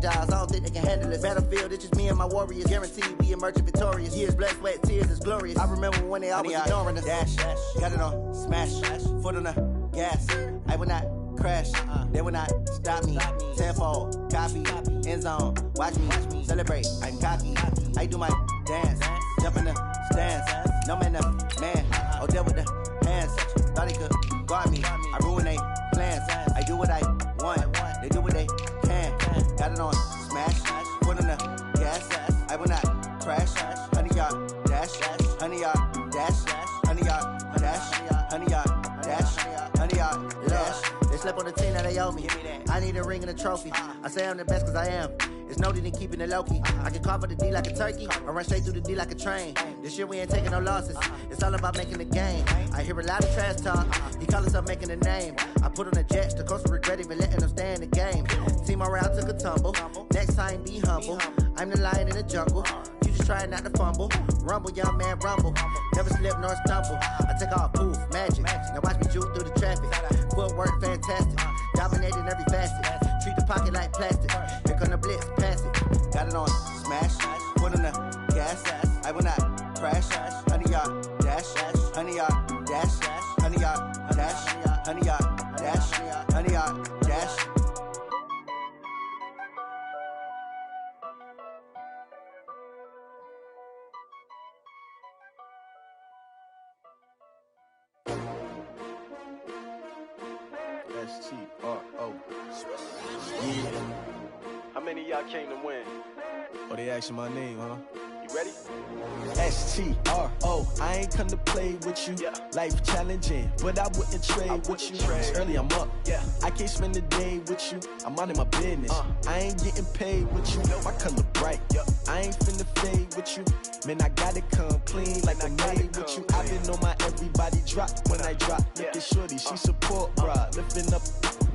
I don't think they can handle this. Battlefield, it's just me and my warriors. Guaranteed we emerging victorious. Years, blood, sweat, tears is glorious. I remember when they always ignoring us. Dash, got it on, smash, foot on the gas. I will not crash, they will not stop me. Tenfold, copy, end zone, watch me celebrate. I'm cocky, I do my dance, jump in the stands. No man, no man, oh, deal with the hands. Thought he could guard me, I ruin they plans. I do what I want, they do what they can. Got it on, smash, foot on the gas. I will not crash, 100 yard dash, 100 yard dash, 100 yard dash, 100 yard dash, 100 yard dash. They slept on the team that they owe me. I need a ring and a trophy. I say I'm the best cause I am. It's noted in keeping it low-key. I can carve up the D like a turkey or run straight through the D like a train. This year we ain't taking no losses. It's all about making the game. I hear a lot of trash talk. He call himself making a name. I put on the jets. The coach will regret even letting them stay in the game. Team morale took a tumble. Next time be humble. I'm the lion in the jungle. You just trying not to fumble. Rumble, young man, rumble. Never slip nor stumble. I take off, poof, magic. Now watch me juke through the traffic. Footwork fantastic. Dominating every facet. Treat the pocket like plastic. Here come the blitz, pass it. Got it on, smash. Foot on the gas. I will not crash. 100 yard dash. 100 yard dash. 100 yard dash. 100 yard dash. 100 yard dash. S-T-R-O. Yeah. How many of y'all came to win? Oh, they asking my name, huh? You ready? S-T-R-O. I ain't come to play with you. Yeah. Life challenging, but I wouldn't trade with you. It's early, I'm up. Yeah. I can't spend the day with you. I'm minding my business. I ain't getting paid with you. My color bright. Yeah. I ain't finna fade with you. Man, I gotta come clean like I'm made with you. I've been on my everybody drop when I drop. Look at shorty, she support, bruh. Lifting up,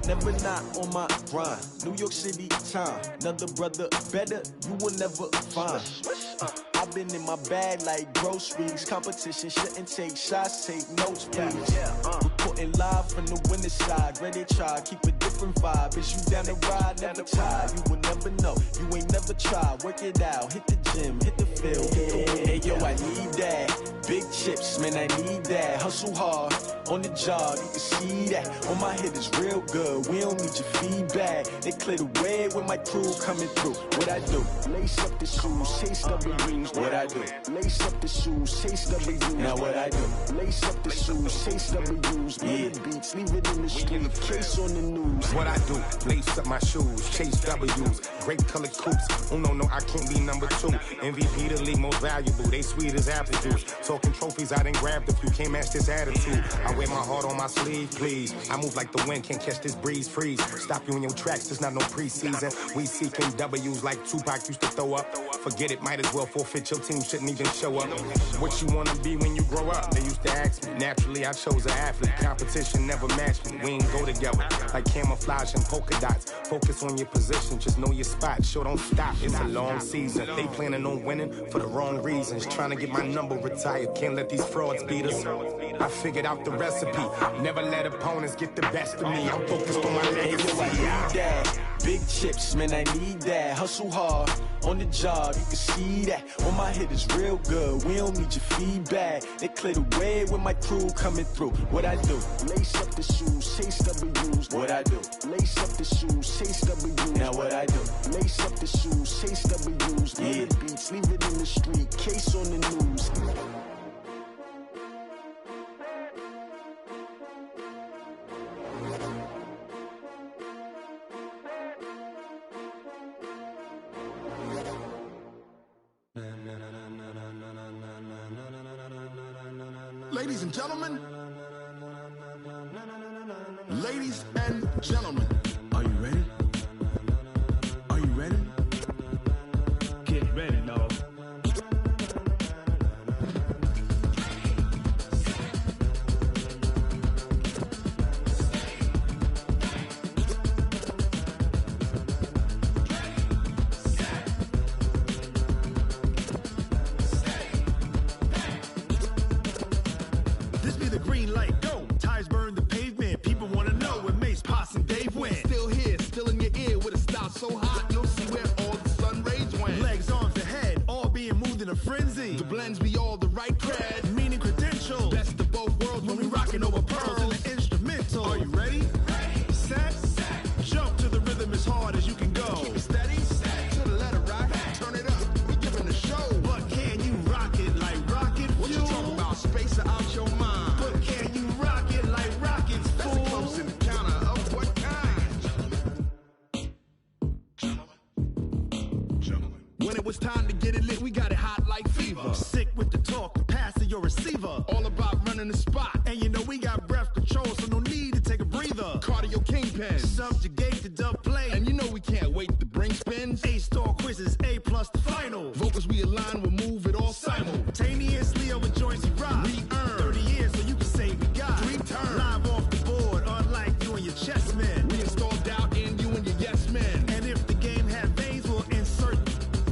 never not on my grind. New York City time, another brother better, you will never find. I've been in my bag like groceries. Competition shouldn't take shots, take notes, please. Reporting live from the winning side. Ready to try, keep a different vibe. Is you down the ride, never tired. You will never know, you ain't never tried. Work it out, hit the gym, hit the field. Hey yo, I need that. Big chips, man, I need that. Hustle hard, on the job, you can see that. On my head is real good, we don't need your feedback. They clear the way with my crew coming through. What I do? Lace up the shoes, chase double greens. What I do? Lace up the shoes, chase double U's. Now what I do? Lace up the shoes, chase double U's. Million beats, leave it in the street, case on the news. What I do? Lace up my shoes, chase W's. Great colored coops. Oh no, I can't be number 2. MVP the league, most valuable. They sweet as apple juice. Talking trophies, I done grabbed a few. Can't match this attitude. I wear my heart on my sleeve, please. I move like the wind, can't catch this breeze, freeze. Stop you in your tracks, there's not no preseason. We seeking W's like Tupac used to throw up. Forget it, might as well forfeit. Your team shouldn't even show up. What you wanna be when you grow up? They used to ask me. Naturally, I chose an athlete. Competition never matched me. We ain't go together like camouflage and polka dots. Focus on your position, just know your spot. Sure, don't stop. It's a long season. They planning on winning for the wrong reasons. Trying to get my number retired. Can't let these frauds beat us. I figured out the recipe. Never let opponents get the best of me. I'm focused on my legacy. I need that. Big chips, man, I need that. Hustle hard, on the job, you can see that. On my head is real good, we don't need your feedback. They clear the way with my crew coming through. What I do? Lace up the shoes, chase W's. What I do? Lace up the shoes, chase W's. Now what I do? Lace up the shoes, chase W's. Million beats, leave it in the street, case on the news. Ladies and gentlemen, ladies and gentlemen, are you ready? Are you ready? Get ready, dog. This be the green light, go. Tires burn the pavement. People wanna know when Mace, Poss, and Dave win. it's time to get it lit. We got it hot like fever. Sick with the talk, passing your receiver. All about running the spot. And you know we got breath control, so no need to take a breather. Cardio kingpin. Subjugate the dub play. And you know we can't wait to bring spins. A-star quizzes, A+ the final. Vocals we align, we'll move it all simultaneously over joints we rock. We earn 30 years, so you can say we got 3 turns. Live off the board, unlike you and your chess men. We install doubt in you and your yes men. And if the game had veins, we'll insert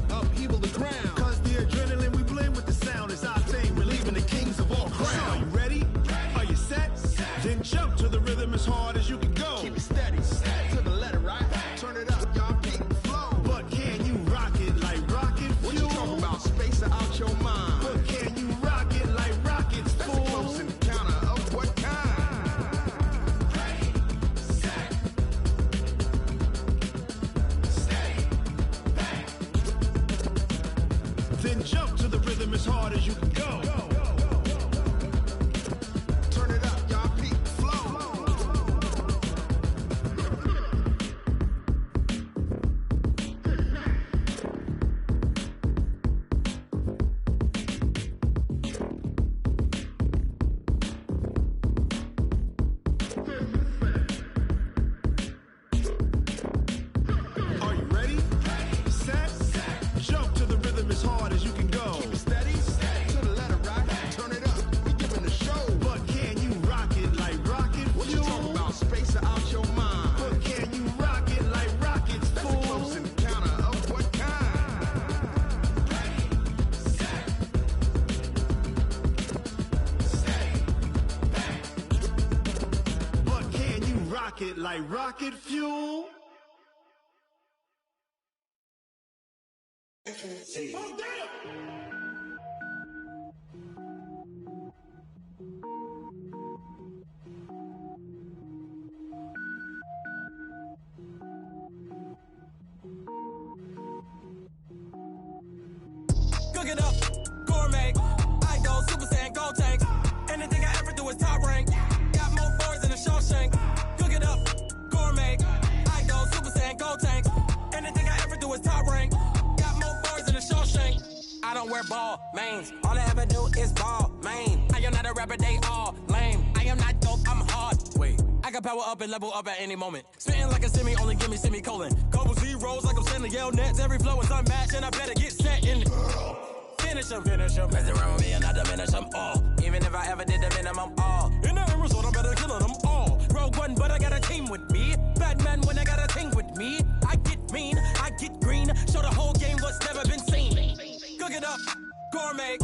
upheaval the ground. Cause the adrenaline we blend with the sound is our thing. We're leaving the kings of all crowns. So are you ready? Are you set? Then jump to the rhythm as hard as you can go. Keep it steady, to the letter, right? Turn it up, y'all beat flow. But can you rock it like rocket fuel? What you talking about? Space out your mind. But can you rock it like rockets, fool? That's a close encounter of what kind? Ready, set, stay back. Then jump to the rhythm as hard as you can go. Turn it up, y'all peak flow. Are you ready? Set, jump to the rhythm as hard as you can go. Keep it steady, to the letter, right? Turn it up, we giving the show. But can you rock it like rocket fuel? What you talking about? Space out your mind. But can you rock it like rockets, That's fool? a close encounter of what kind? Ready, set, stay back. But can you rock it like rocket fuel? Cook it up, gourmet. I go Super Saiyan, gold tank. Anything I ever do is top rank. Got more boys than a Shawshank. Cook it up, gourmet. I go Super Saiyan, gold tank. Anything I ever do is top rank. Got more boys than a Shawshank. I don't wear ball mains. All I ever do is ball main. I am not a rapper, they all lame. I am not dope, I'm hard. Wait, I can power up and level up at any moment. Spitting like a semi, only give me semicolon. Couple zeros like I'm sending yell nets. Every flow is unmatched and I better get set in. Finish them. Mess around with me and I diminish them all. Even if I ever did the minimum all. In the end result, I'm better killing them all. Rogue One, but I got a team with me. Batman when I got a thing with me. I get mean, I get green. Show the whole game what's never been seen. Cook it up, gourmet.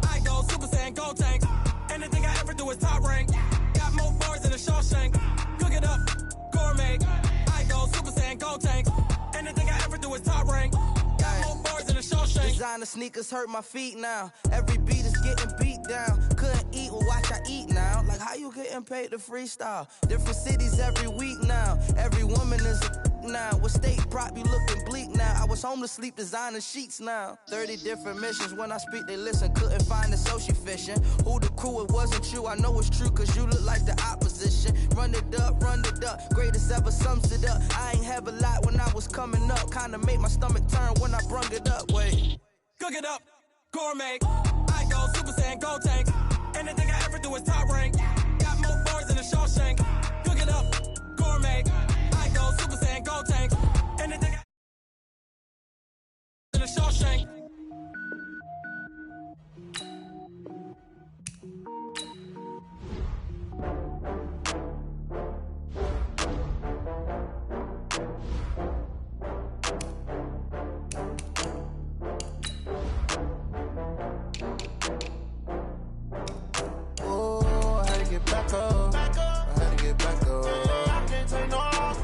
I go Super Saiyan, gold tank. Anything I ever do is top rank. Got more bars than a Shawshank. Cook it up, gourmet. I go Super Saiyan, gold tank. Anything I ever do is top rank. Got more bars than a Shawshank. Designer sneakers hurt my feet now. Every beat is getting beat down. Couldn't eat, well watch I eat now. Like how you getting paid to freestyle? Different cities every week now. Every woman is a now. With state prop, you looking bleak now. I was home to sleep designing sheets now. 30 different missions. When I speak, they listen. Couldn't find it, so she fishing. Who the crew? It wasn't you. I know it's true, cause you look like the opposition. Run it up, greatest ever sums it up. I ain't have a lot when I was coming up. Kinda made my stomach turn when I brung it up. Wait. Cook it up, gourmet. I go Super Saiyan, gold tank. Anything I ever do is top rank. Got more bars than a Shawshank. Cook it up, gourmet. I go Super Saiyan, gold tank. Anything I than a Shawshank. Back up. I had to get back up. I can't take no loss.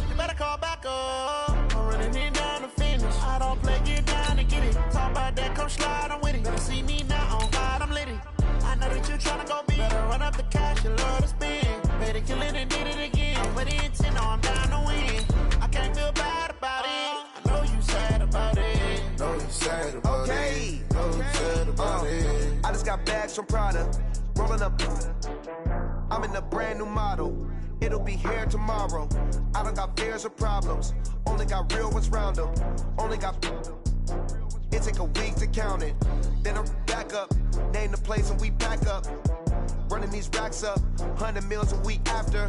You better call back up. I'm running it down to finish. I don't play, get down and get it. Talk about that, come slide, I'm with it. Better see me now on God, I'm litty. I know that you tryna go big. Better run up the cash, you love to spend. Better kill it and did it again. I'm with the intent, no, I'm down to win. I can't feel bad about it. I know you sad about it. Know you sad about it. Know you sad about it. I just got bags from Prada. Rolling up, I'm in a brand new model. It'll be here tomorrow. I don't got fears or problems. Only got real ones round them. Only got It take a week to count it. Then I'm back up, name the place and we pack up. Running these racks up, 100 meals a week after.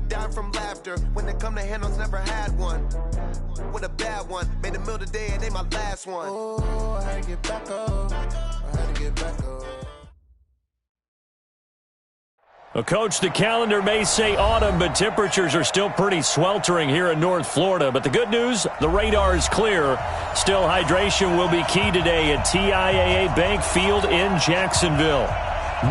Dying from laughter, when they come to handles, never had one. With a bad one, made a meal today and they my last one. Oh, I had to get back up, I had to get back up. Well, Coach, the calendar may say autumn, but temperatures are still pretty sweltering here in North Florida. But the good news, the radar is clear. Still, hydration will be key today at TIAA Bank Field in Jacksonville.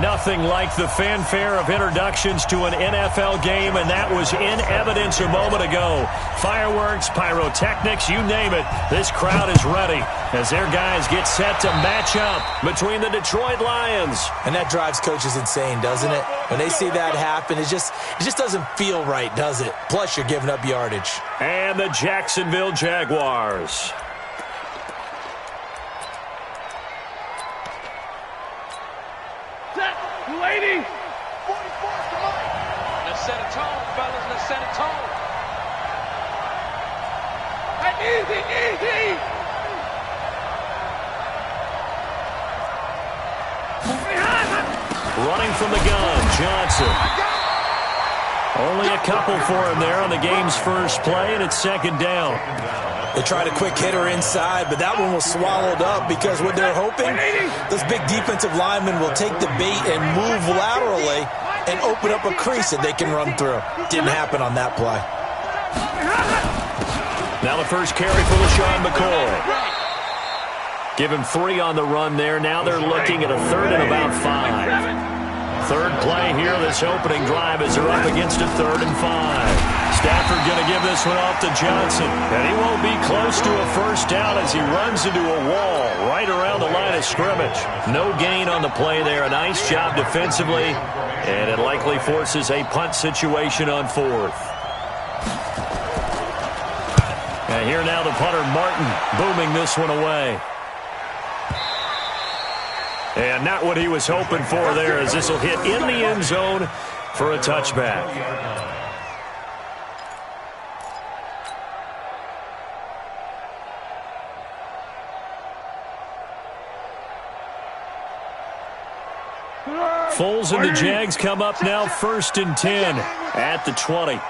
Nothing like the fanfare of introductions to an NFL game, and that was in evidence a moment ago. Fireworks, pyrotechnics, you name it. This crowd is ready as their guys get set to match up between the Detroit Lions. And that drives coaches insane, doesn't it? When they see that happen, it just doesn't feel right, does it? Plus, you're giving up yardage. And the Jacksonville Jaguars. Lady! 44, come on! Let's set a tone, fellas. Let's set a tone. Hey, easy! Running from the gun, Johnson. Only a couple for him there on the game's first play, and it's second down. They tried a quick hitter inside, but that one was swallowed up because what they're hoping, those big defensive linemen will take the bait and move laterally and open up a crease that they can run through. Didn't happen on that play. Now the first carry for LaShawn McCoy. Give him 3 on the run there. Now they're looking at a third and about 5. Third play here, this opening drive as they're up against a 3rd and 5. Stafford going to give this one off to Johnson. And he won't be close to a first down as he runs into a wall right around the line of scrimmage. No gain on the play there. A nice job defensively. And it likely forces a punt situation on 4th. And here now the punter, Martin, booming this one away. And not what he was hoping for there, as this will hit in the end zone for a touchback. Foles and the Jags come up now 1st and 10 at the 20.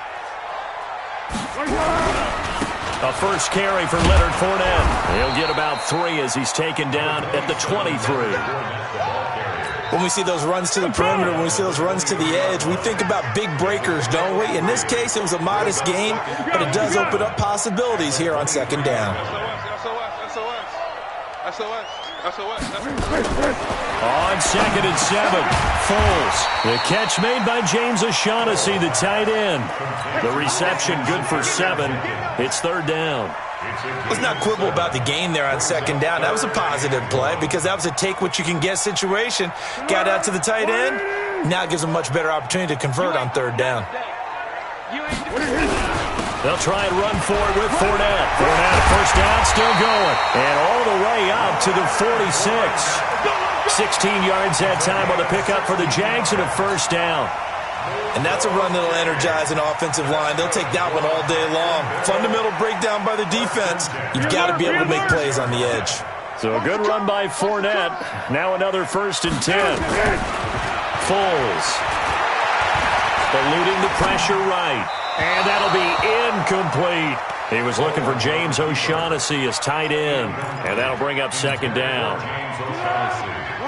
A first carry for Leonard Fournette. He'll get about 3 as he's taken down at the 23. When we see those runs to the perimeter, when we see those runs to the edge, we think about big breakers, don't we? In this case, it was a modest gain, but it does open up possibilities here on second down. On 2nd and 7, Foles. The catch made by James O'Shaughnessy, the tight end. The reception good for 7. It's 3rd down. Let's not quibble about the gain there on second down. That was a positive play because that was a take-what-you-can-get situation. Got out to the tight end. Now it gives them a much better opportunity to convert on 3rd down. They'll try and run for it with Fournette. Fournette, first down, still going. And all the way up to the 46. 16 yards that time on the pickup for the Jags and a first down. And that's a run that'll energize an offensive line. They'll take that one all day long. Fundamental breakdown by the defense. You've got to be able to make plays on the edge. So a good run by Fournette. Now another 1st and 10. Foles. Eluding the pressure right. And that'll be incomplete. He was looking for James O'Shaughnessy as tight end. And that'll bring up 2nd down.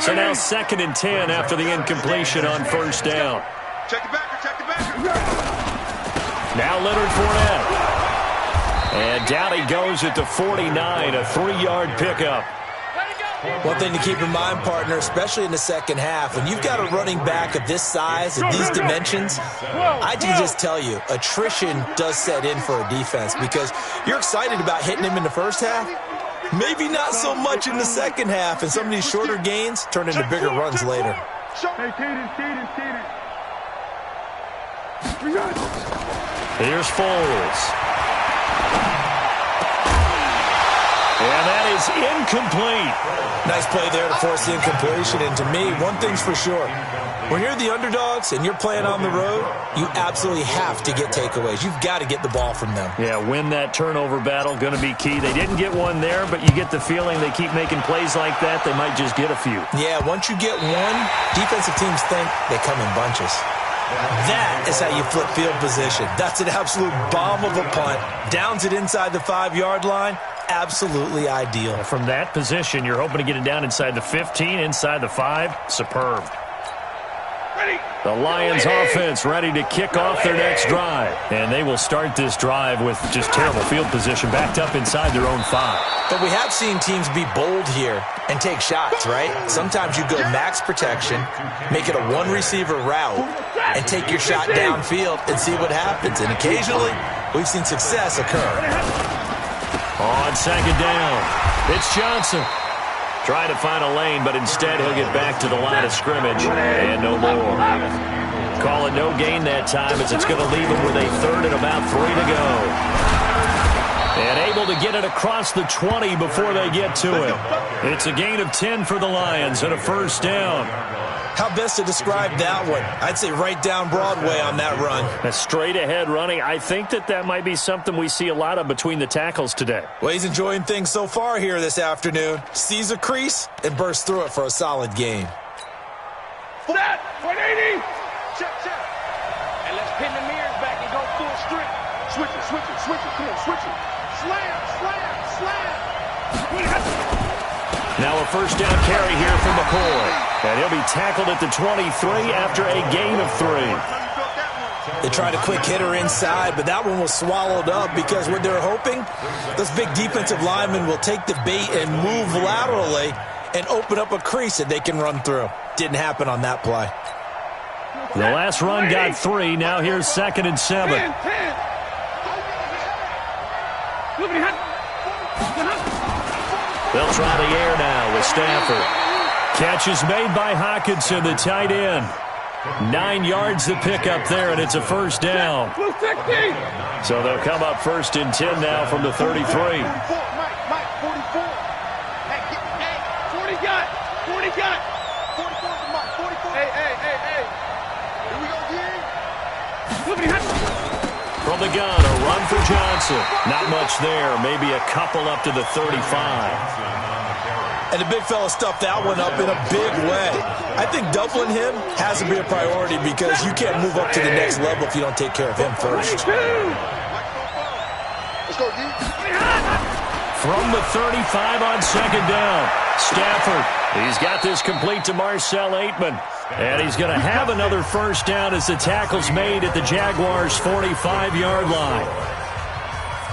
So now 2nd and 10 after the incompletion on 1st down. Check the backer, check the backer. Now Leonard Fournette. And down he goes at the 49, a 3-yard pickup. One thing to keep in mind, partner, especially in the second half, when you've got a running back of this size, of these dimensions, I can just tell you, attrition does set in for a defense because you're excited about hitting him in the first half. Maybe not so much in the second half, and some of these shorter gains turn into bigger runs later. Here's Foles. And that is incomplete. Nice play there to force the incompletion. And to me, one thing's for sure. When you're the underdogs and you're playing on the road, you absolutely have to get takeaways. You've got to get the ball from them. Yeah, win that turnover battle, going to be key. They didn't get one there, but you get the feeling they keep making plays like that, they might just get a few. Yeah, once you get one, defensive teams think they come in bunches. That is how you flip field position. That's an absolute bomb of a punt. Downs it inside the 5-yard line. Absolutely ideal. From that position, you're hoping to get it down inside the 15, inside the 5. Superb. The Lions offense ready to kick off their next drive. And they will start this drive with just terrible field position, backed up inside their own 5. But we have seen teams be bold here and take shots, right? Sometimes you go max protection, make it a one-receiver route, and take your shot downfield and see what happens. And occasionally, we've seen success occur. On second down, it's Johnson. Trying to find a lane, but instead he'll get back to the line of scrimmage and no more. Call it no gain that time as it's going to leave him with a third and about 3 to go. And able to get it across the 20 before they get to it. It's a gain of 10 for the Lions and a first down. How best to describe that one? I'd say right down Broadway on that run. A straight-ahead running. I think that might be something we see a lot of between the tackles today. Well, he's enjoying things so far here this afternoon. Sees a crease and bursts through it for a solid gain. That 180. Check. And let's pin the mirrors back and go full strength. Switch it. Come on, switch it. Slam. Now a first down carry here for McCoy. And he'll be tackled at the 23 after a gain of 3. They tried a quick hitter inside, but that one was swallowed up because what they're hoping, those big defensive linemen will take the bait and move laterally and open up a crease that they can run through. Didn't happen on that play. The last run got 3. Now here's 2nd and 7. 10. They'll try the air now with Stafford. Catch is made by Hockenson, the tight end. 9 yards to pick up there, and it's a first down. So they'll come up 1st and 10 now from the 33. 44. Mike, 44. Hey, 40 got. 44 for Mike, 44. Hey. Here we go, again. From the gun, a run for Johnson. Not much there, maybe a couple up to the 35. And the big fella stuffed that one up in a big way. I think doubling him has to be a priority because you can't move up to the next level if you don't take care of him first. Let's go, D. From the 35 on 2nd down, Stafford. He's got this complete to Marcel Aitman. And he's going to have another first down as the tackle's made at the Jaguars' 45-yard line.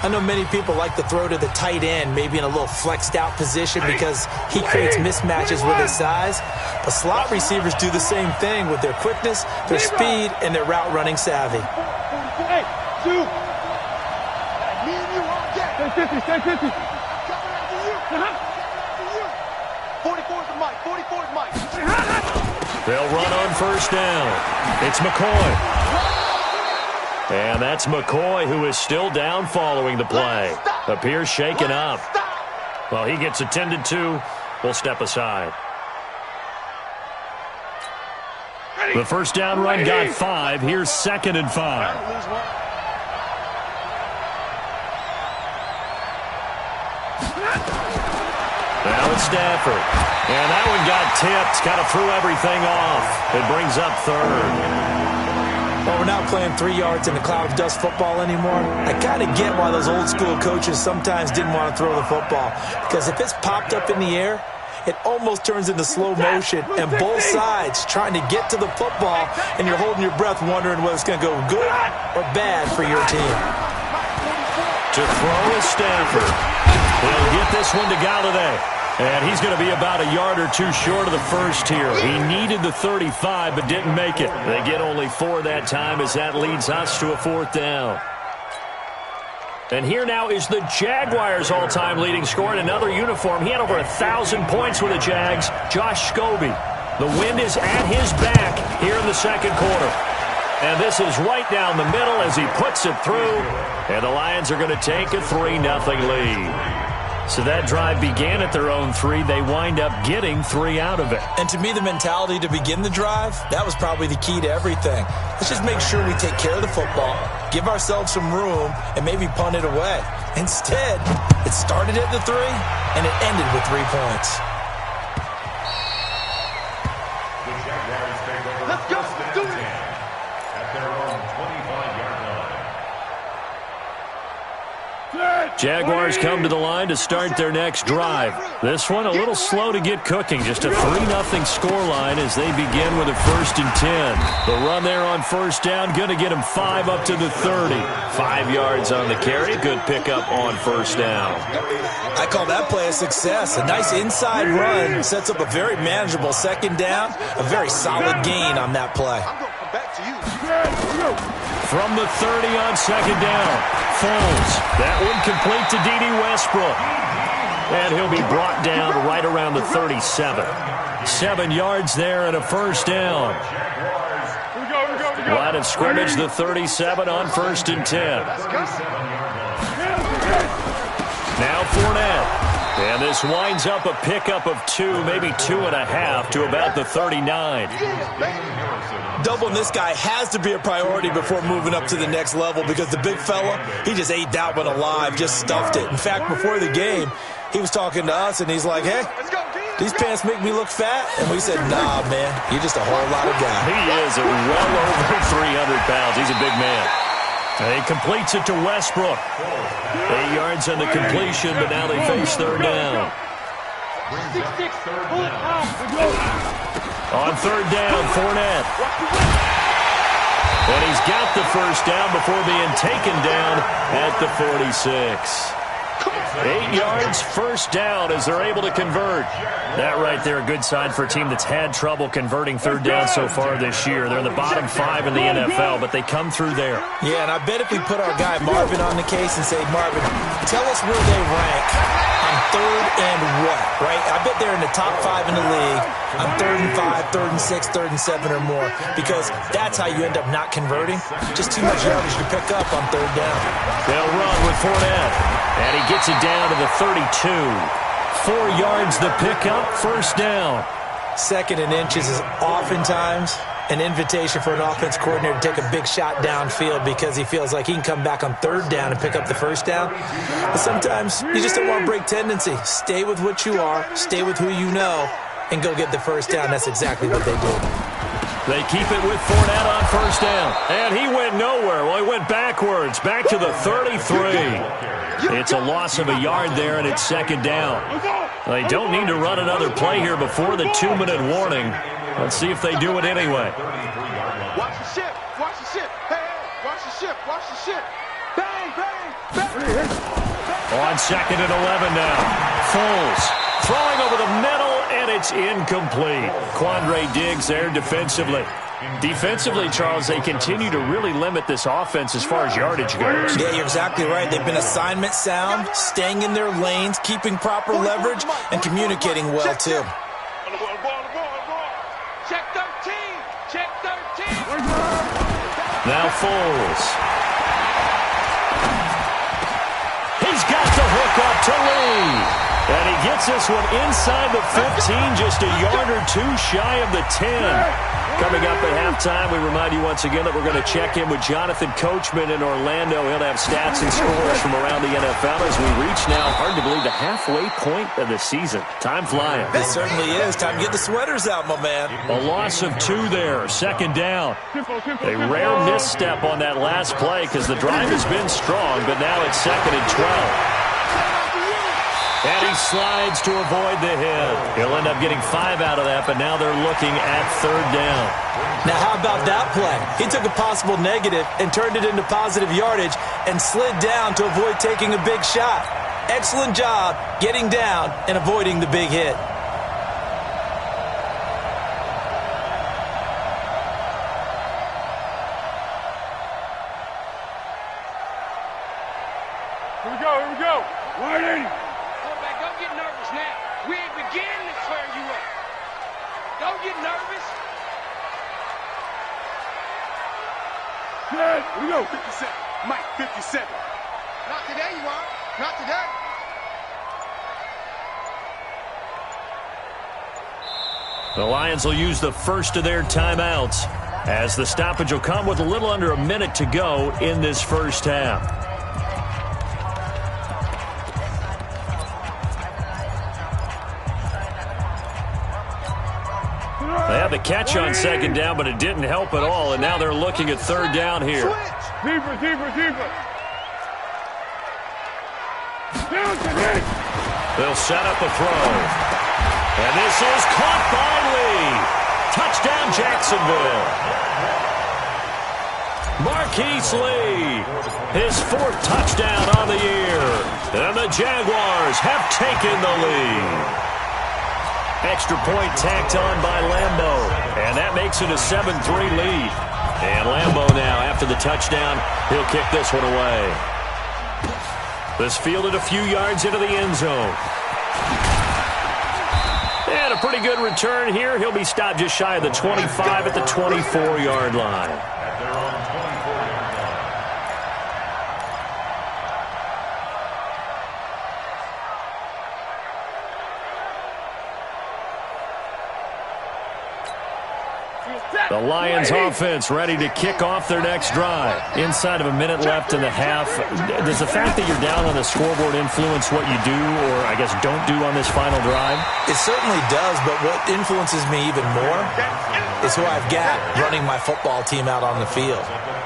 I know many people like to throw to the tight end, maybe in a little flexed out position because he creates mismatches with his size. But slot receivers do the same thing with their quickness, their speed, and their route running savvy. Hey, 2. Me and you all day. Stay 50. 44 is Mike. 44 is Mike. They'll run on first down. It's McCoy. And that's McCoy, who is still down following the play. Appears shaken up. Well, he gets attended to. We'll step aside. The first down run got 5. Here's 2nd and 5. Now it's Stafford. And that one got tipped. Kind of threw everything off. It brings up 3rd. Well, we're not playing 3 yards in the cloud of dust football anymore. I kind of get why those old school coaches sometimes didn't want to throw the football. Because if it's popped up in the air, it almost turns into slow motion. And both sides trying to get to the football, and you're holding your breath wondering whether it's going to go good or bad for your team. To throw is Stafford. He'll get this one to Galladay. And he's going to be about a yard or 2 short of the first here. He needed the 35, but didn't make it. They get only 4 that time as that leads us to a 4th down. And here now is the Jaguars' all-time leading scorer in another uniform. He had over 1,000 points with the Jags, Josh Scobie. The wind is at his back here in the second quarter. And this is right down the middle as he puts it through. And the Lions are going to take a 3-0 lead. So that drive began at their own 3. They wind up getting 3 out of it. And to me, the mentality to begin the drive, that was probably the key to everything. Let's just make sure we take care of the football, give ourselves some room, and maybe punt it away. Instead, it started at the 3, and it ended with 3 points. Let's go. Do it. At their own 25-yard line. Jaguars come to the line to start their next drive. This one a little slow to get cooking. Just a 3-0 scoreline as they begin with a 1st and 10. The run there on 1st down, going to get them 5 up to the 30. 5 yards on the carry. Good pickup on 1st down. I call that play a success. A nice inside run sets up a very manageable 2nd down. A very solid gain on that play. From the 30 on 2nd down, Foles. That one complete to D.D. Westbrook. And he'll be brought down right around the 37. 7 yards there and a 1st down. Line of scrimmage, the 37 on 1st and 10. Now Fournette. And this winds up a pickup of 2, maybe 2.5 to about the 39. Doubling this guy has to be a priority before moving up to the next level because the big fella, he just ate that one alive, just stuffed it. In fact, before the game, he was talking to us, and he's like, hey, these pants make me look fat? And we said, nah, man, you're just a whole lot of guy. He is well over 300 pounds. He's a big man. And he completes it to Westbrook. 8 yards on the completion, but now they face 3rd down. On 3rd down, Fournette. And he's got the 1st down before being taken down at the 46. 8 yards, 1st down as they're able to convert. That right there, a good sign for a team that's had trouble converting 3rd down so far this year. They're in the bottom 5 in the NFL, but they come through there. Yeah, and I bet if we put our guy Marvin on the case and say, Marvin, tell us where they rank on 3rd and what, right? I bet they're in the top 5 in the league on 3rd and 5, 3rd and 6, 3rd and 7 or more, because that's how you end up not converting. Just too much yardage to pick up on 3rd down. They'll run with Fournette, and he gets it down to the 32. 4 yards the pickup, 1st down. 2nd and inches is oftentimes an invitation for an offense coordinator to take a big shot downfield because he feels like he can come back on 3rd down and pick up the 1st down. But sometimes you just don't want to break tendency. Stay with what you are, stay with who you know, and go get the 1st down. That's exactly what they did. They keep it with Fournette on 1st down. And he went nowhere. Well, he went backwards, back to the 33. It's a loss of a yard there, and it's 2nd down. They don't need to run another play here before the 2-minute warning. Let's see if they do it anyway. Watch the ship. Watch the ship. Hey, watch the ship. Watch the ship. Bang, bang, bang. On 2nd and 11 now. Foles throwing over the middle, and it's incomplete. Quandre Diggs there defensively. Defensively, Charles, they continue to really limit this offense as far as yardage goes. Yeah, you're exactly right. They've been assignment sound, staying in their lanes, keeping proper leverage, and communicating well, too. Check 13. Check 13. Now Foles. He's got the hook up to Lee. And he gets this one inside the 15, just a yard or 2 shy of the 10. Coming up at halftime, we remind you once again that we're going to check in with Jonathan Coachman in Orlando. He'll have stats and scores from around the NFL as we reach now, hard to believe, the halfway point of the season. Time flying. It certainly is. Time to get the sweaters out, my man. A loss of 2 there, 2nd down. A rare misstep on that last play because the drive has been strong, but now it's 2nd and 12. And he slides to avoid the hit. He'll end up getting 5 out of that, but now they're looking at 3rd down. Now, how about that play? He took a possible negative and turned it into positive yardage and slid down to avoid taking a big shot. Excellent job getting down and avoiding the big hit. Here we go, here we go. Warning. Quarterback, don't get nervous now. We ain't beginning to turn you up. Don't get nervous. Good. Here we go. 57. Mike, 57. Not today, you are. Not today. The Lions will use the first of their timeouts as the stoppage will come with a little under a minute to go in this first half. They had the catch on second down, but it didn't help at all, and now they're looking at third down here. Deeper. They'll set up a throw. And this is caught by Lee. Touchdown, Jacksonville. Marquise Lee, his 4th touchdown on the year. And the Jaguars have taken the lead. Extra point tacked on by Lambo. And that makes it a 7-3 lead. And Lambo now, after the touchdown, he'll kick this one away. This fielded a few yards into the end zone. And a pretty good return here. He'll be stopped just shy of the 25 at the 24-yard line. At their own 24-yard line. The Lions offense ready to kick off their next drive. Inside of a minute left in the half. Does the fact that you're down on the scoreboard influence what you do, or I guess don't do on this final drive? It certainly does, but what influences me even more is who I've got running my football team out on the field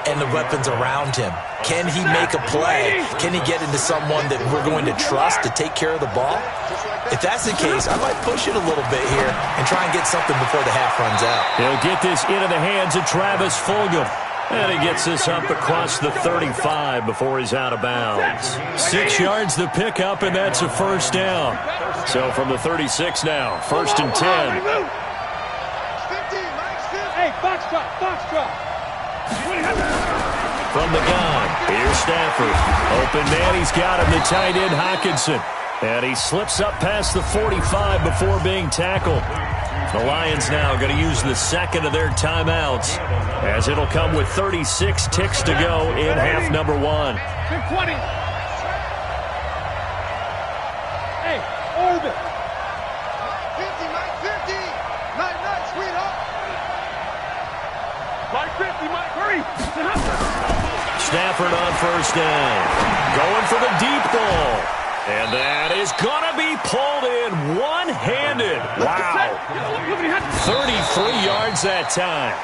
and the weapons around him. Can he make a play? Can he get into someone that we're going to trust to take care of the ball? If that's the case, I might push it a little bit here and try and get something before the half runs out. He'll get this into the hands of Travis Fulgham. And he gets this up across the 35 before he's out of bounds. 6 yards the pickup, and that's a first down. So from the 36 now, 1st and 10. Hey, box drop. From the gun, here's Stafford. Open man, he's got him, the tight end Hockenson. And he slips up past the 45 before being tackled. The Lions now going to use the second of their timeouts, as it'll come with 36 ticks to go in half number 1. 20. Hey, orbit. 50, Mike 50. Nice, sweetheart. Mike 50, Mike, hurry. Stafford on first down. Going for the deep ball. And that is going to be pulled in one-handed. Wow. 33 yards that time.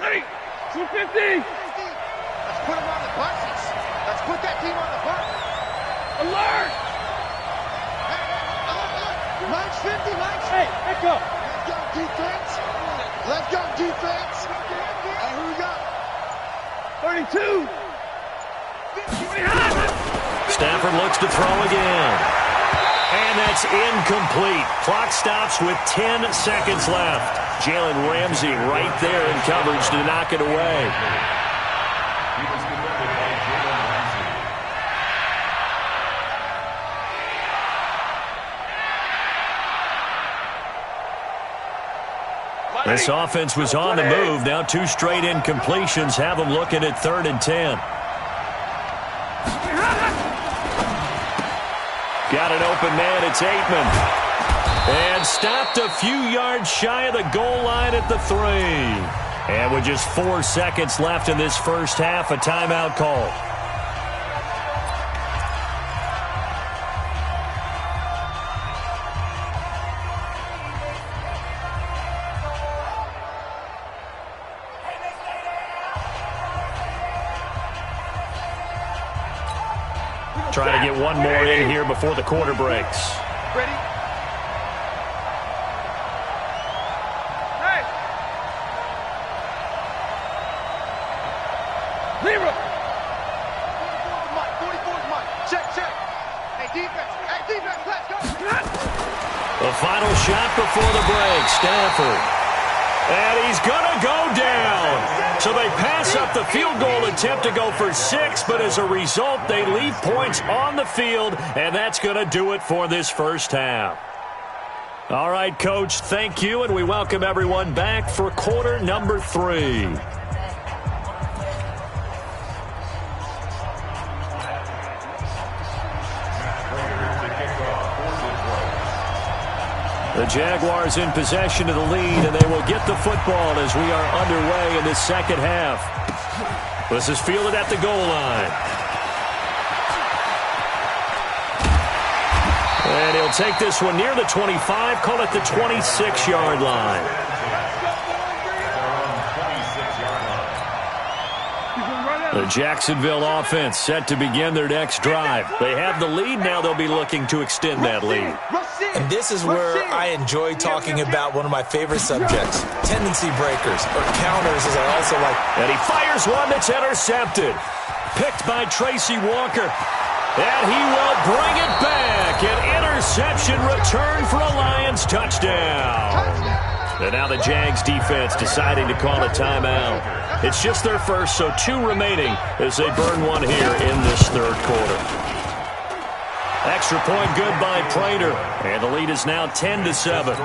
Ready? 250. Let's put them on the buses. Let's put that team on the bus. Alert! Mike's 50, Mike's. Hey, let's go. Let's go, defense. Let's go, defense. Hey, who we got? 32. 50. Stafford looks to throw again. And that's incomplete. Clock stops with 10 seconds left. Jalen Ramsey right there in coverage to knock it away. He was defended by Jalen Ramsey. This offense was on the move. Now 2 straight incompletions have them looking at 3rd and 10. Got an open man. It's Aitman. And stopped a few yards shy of the goal line at the 3. And with just 4 seconds left in this first half, a timeout call. Try to get one more in here before the quarter breaks. Ready? Hey! Zero! 44's Mike. Check. Hey, defense, let's go! The final shot before the break, Stafford. And he's going to go down. So they pass up the field goal attempt to go for 6, but as a result, they leave points on the field, and that's going to do it for this first half. All right, Coach, thank you, and we welcome everyone back for quarter number 3. The Jaguars in possession of the lead, and they will get the football as we are underway in this second half. This is fielded at the goal line. And he'll take this one near the 25, call it the 26-yard line. The Jacksonville offense set to begin their next drive. They have the lead. Now they'll be looking to extend that lead. And this is where I enjoy talking about one of my favorite subjects, tendency breakers, or counters, as I also like. And he fires one that's intercepted. Picked by Tracy Walker. And he will bring it back. An interception return for a Lions touchdown. And now the Jags defense deciding to call a timeout. It's just their first, so 2 remaining as they burn one here in this third quarter. Extra point good by Prater. And the lead is now 10-7.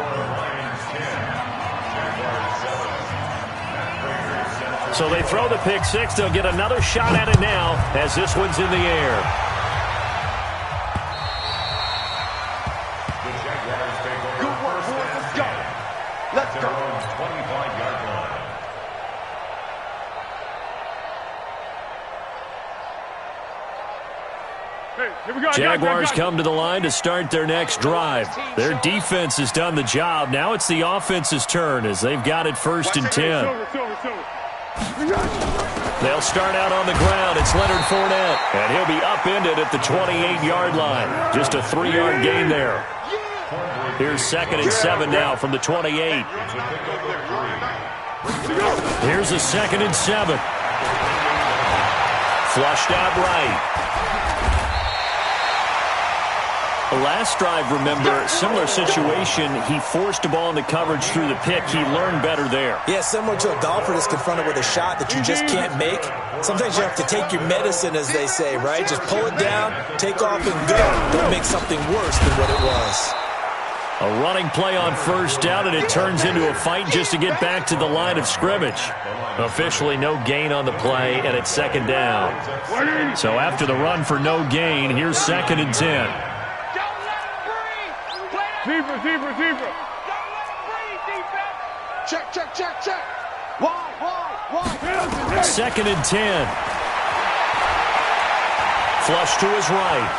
So they throw the pick 6. They'll get another shot at it now as this one's in the air. Let's go. 25-yard line. Hey, here we go. Jaguars come to the line to start their next drive. Their defense has done the job. Now it's the offense's turn as they've got it 1st and 10. They'll start out on the ground. It's Leonard Fournette, and he'll be upended at the 28-yard line. Just a 3-yard gain there. Here's 2nd and 7 now from the 28. Here's a 2nd and 7. Flushed out right. The last drive, remember, similar situation. He forced a ball in the coverage through the pick. He learned better there. Yeah, similar to a golfer that's confronted with a shot that you just can't make. Sometimes you have to take your medicine, as they say, right? Just pull it down, take off, and go. Don't make something worse than what it was. A running play on 1st down, and it turns into a fight just to get back to the line of scrimmage. Officially no gain on the play, and it's 2nd down. So after the run for no gain, here's 2nd and 10. Zebra. Don't let him breathe, defense. Check. Wide. 2nd and 10. Flush to his right.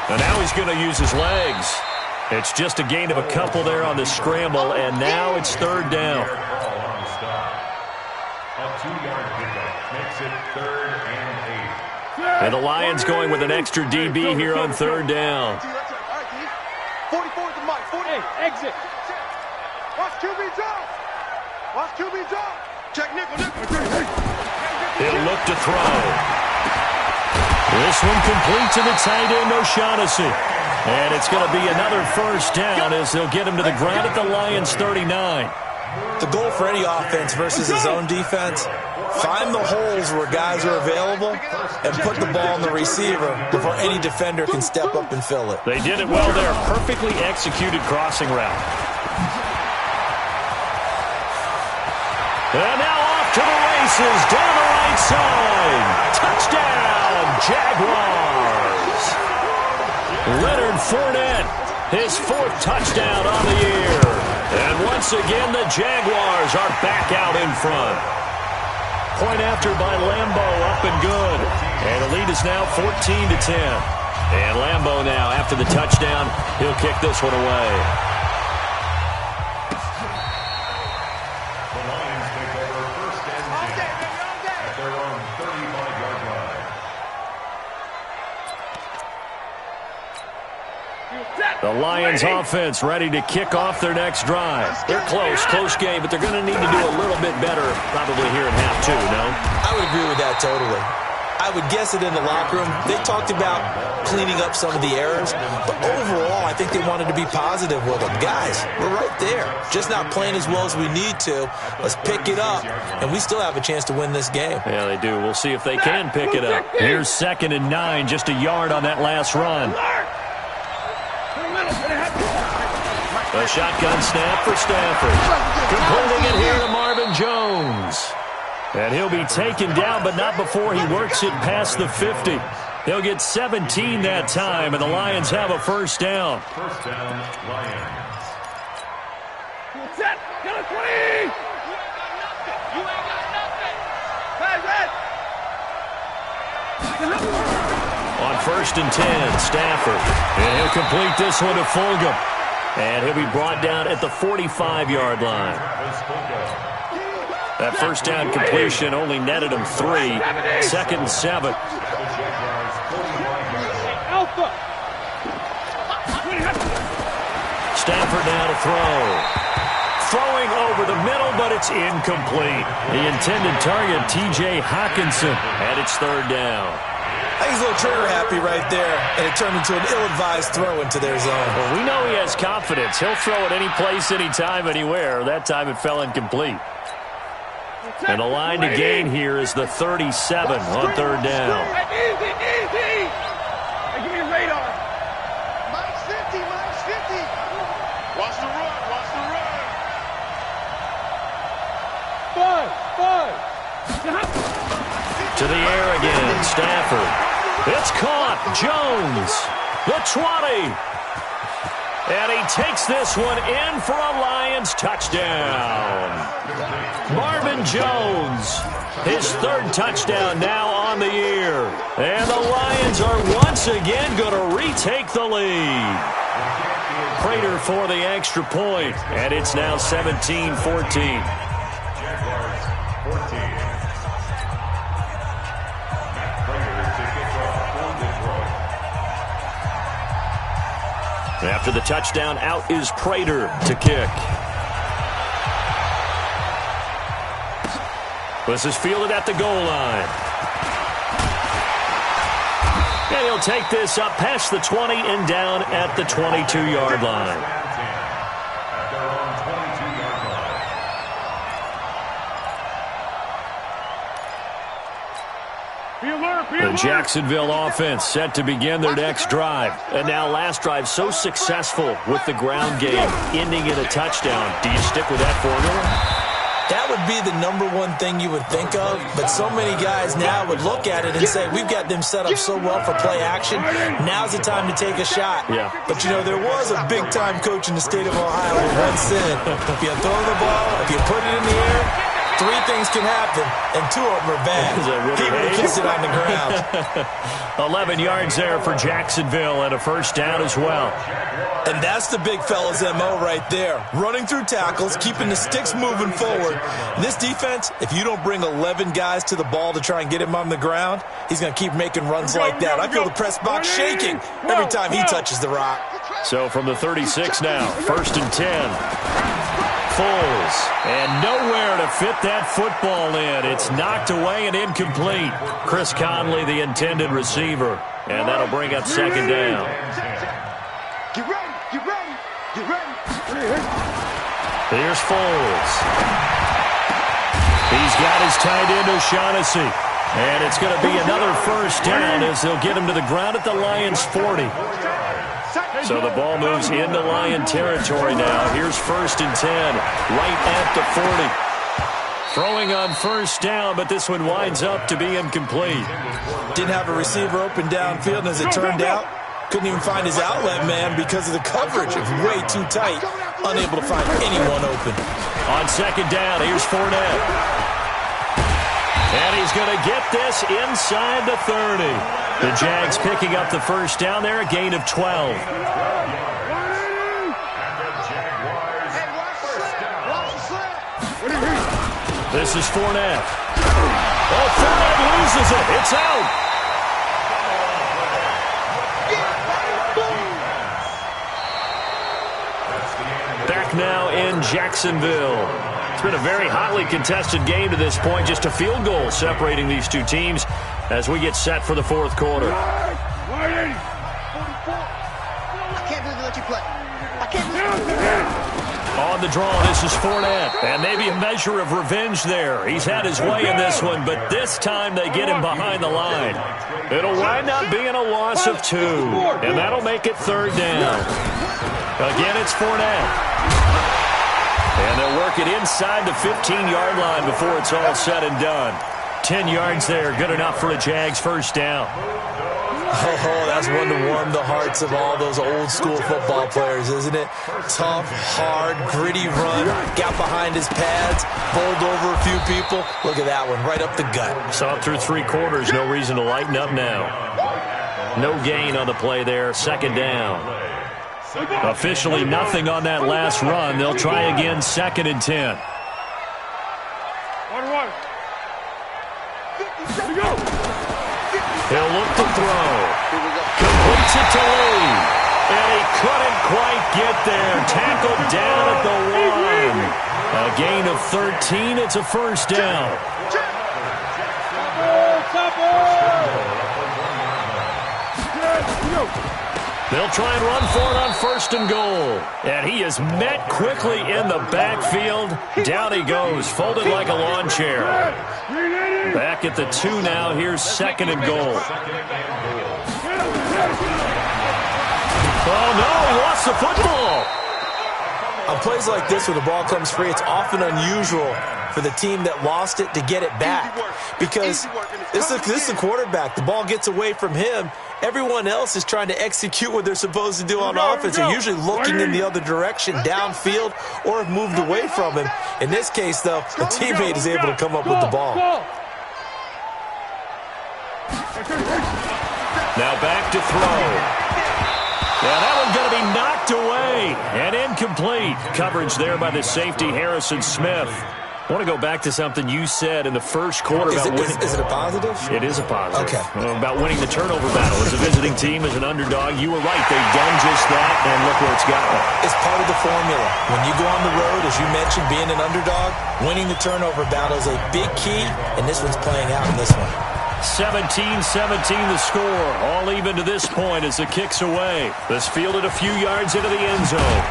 And now he's going to use his legs. It's just a gain of a couple there on the scramble, and now it's 3rd down. A 2-yard pickup makes it 3rd and 8. And the Lions going with an extra DB here on 3rd down. 44 to Mike. 40. Hey, exit. Watch QB drop. Check nickel. He'll look to throw. This one complete to the tight end, O'Shaughnessy. And it's going to be another 1st down as they'll get him to the ground at the Lions' 39. The goal for any offense versus his own defense, find the holes where guys are available and put the ball on the receiver before any defender can step up and fill it. They did it well there. Perfectly executed crossing route. And now off to the races down the right side. Touchdown, Jaguars. Leonard Fournette, his 4th touchdown on the year. And once again, the Jaguars are back out in front. Point after by Lambeau, up and good. And the lead is now 14-10. And Lambeau now, after the touchdown, he'll kick this one away. The Lions take over 1st and 10 at their own 35-yard line. The Lions offense ready to kick off their next drive. They're close game, but they're going to need to do a little bit better probably here in half 2, no? I would agree with that totally. I would guess it in the locker room. They talked about cleaning up some of the errors, but overall, I think they wanted to be positive with them. Guys, we're right there. Just not playing as well as we need to. Let's pick it up, and we still have a chance to win this game. Yeah, they do. We'll see if they can pick it up. Here's 2nd and 9, just a yard on that last run. A shotgun snap for Stafford. Completing it here to Marvin Jones. And he'll be taken down, but not before he works it past the 50. He'll get 17 that time, and the Lions have a first down. First down, Lions. Set. Get a 20. You ain't got nothing. On 1st and 10, Stafford. And he'll complete this one to Fulgham. And he'll be brought down at the 45-yard line. That first down completion only netted him 3. 2nd and 7. Alpha. Stafford now to throw. Throwing over the middle, but it's incomplete. The intended target, T.J. Hockenson, and it's 3rd down. I think he's a little trigger happy right there, and it turned into an ill-advised throw into their zone. Well, we know he has confidence. He'll throw it any place, anytime, anywhere. That time it fell incomplete. And the line to gain here is the 37 on 3rd down. Easy. Hey, give me a radar. Minus 50. Watch the run. 5. To the air again, Stafford. It's caught. Jones, the 20. And he takes this one in for a Lions touchdown. Marvin Jones, his 3rd touchdown now on the year. And the Lions are once again going to retake the lead. Prater for the extra point, and it's now 17-14. After the touchdown, out is Prater to kick. This is fielded at the goal line. And he'll take this up past the 20 and down at the 22-yard line. The Jacksonville offense set to begin their next drive. And now last drive so successful with the ground game, ending in a touchdown. Do you stick with that formula? That would be the #1 thing you would think of, but so many guys now would look at it and say, we've got them set up so well for play action, now's the time to take a shot. Yeah. But, you know, there was a big-time coach in the state of Ohio who once said, if you throw the ball, if you put it in the air, 3 things can happen, and 2 of them are bad. He would have kissed it on the ground. 11 yards there for Jacksonville and a first down as well. And that's the big fella's MO right there. Running through tackles, keeping the sticks moving forward. This defense, if you don't bring 11 guys to the ball to try and get him on the ground, he's going to keep making runs like that. I feel the press box shaking every time he touches the rock. So from the 36 now, 1st and 10. Foles, and nowhere to fit that football in. It's knocked away and incomplete. Chris Conley, the intended receiver, and that'll bring up 2nd down. Get ready. Here's Foles. He's got his tight end O'Shaughnessy, and it's going to be another first down as they'll get him to the ground at the Lions' 40. So the ball moves into Lion territory now. Here's 1st and 10, right at the 40. Throwing on first down, but this one winds up to be incomplete. Didn't have a receiver open downfield, and as it turned out, couldn't even find his outlet man because of the coverage. It was way too tight, unable to find anyone open. On 2nd down, here's Fournette. And he's going to get this inside the 30. The Jags picking up the first down there, a gain of 12. This is Fournette. Oh, Fournette loses it. It's out. Back now in Jacksonville. It's been a very hotly contested game to this point. Just a field goal separating these two teams as we get set for the 4th quarter. I can't believe they let you play. I can't believe On the draw, this is Fournette. And maybe a measure of revenge there. He's had his way in this one, but this time they get him behind the line. It'll wind up being a loss of 2, and that'll make it 3rd down. Again, it's Fournette. And they'll work it inside the 15-yard line before it's all said and done. 10 yards there, good enough for a Jags first down. Oh, that's one to warm the hearts of all those old-school football players, isn't it? Tough, hard, gritty run, got behind his pads, bowled over a few people. Look at that one, right up the gut. Saw it through 3 quarters, no reason to lighten up now. No gain on the play there, second down. Officially nothing on that last run. They'll try again, 2nd and 10. He'll look to throw. Completes it to Lee. And he couldn't quite get there. Tackled down at the 1. A gain of 13. It's a first down. They'll try and run for it on 1st and goal. And he is met quickly in the backfield. Down he goes, folded like a lawn chair. Back at the 2 now. Here's 2nd and goal. Oh, no, he lost the football. On plays like this where the ball comes free, it's often unusual for the team that lost it to get it back. Because this is the quarterback. The ball gets away from him. Everyone else is trying to execute what they're supposed to do on offense. They're usually looking in the other direction, downfield, or have moved away from him. In this case, though, the teammate is able to come up with the ball. Now back to throw. Yeah, that one's going to be knocked away and incomplete. Coverage there by the safety, Harrison Smith. I want to go back to something you said in the first quarter about winning. Is it a positive? It is a positive. Okay. About winning the turnover battle. As a visiting team, as an underdog, you were right. They've done just that, and look where it's gotten. It's part of the formula. When you go on the road, as you mentioned, being an underdog, winning the turnover battle is a big key, and this one's playing out in this one. 17-17 the score. All even to this point as the kick's away. This fielded a few yards into the end zone.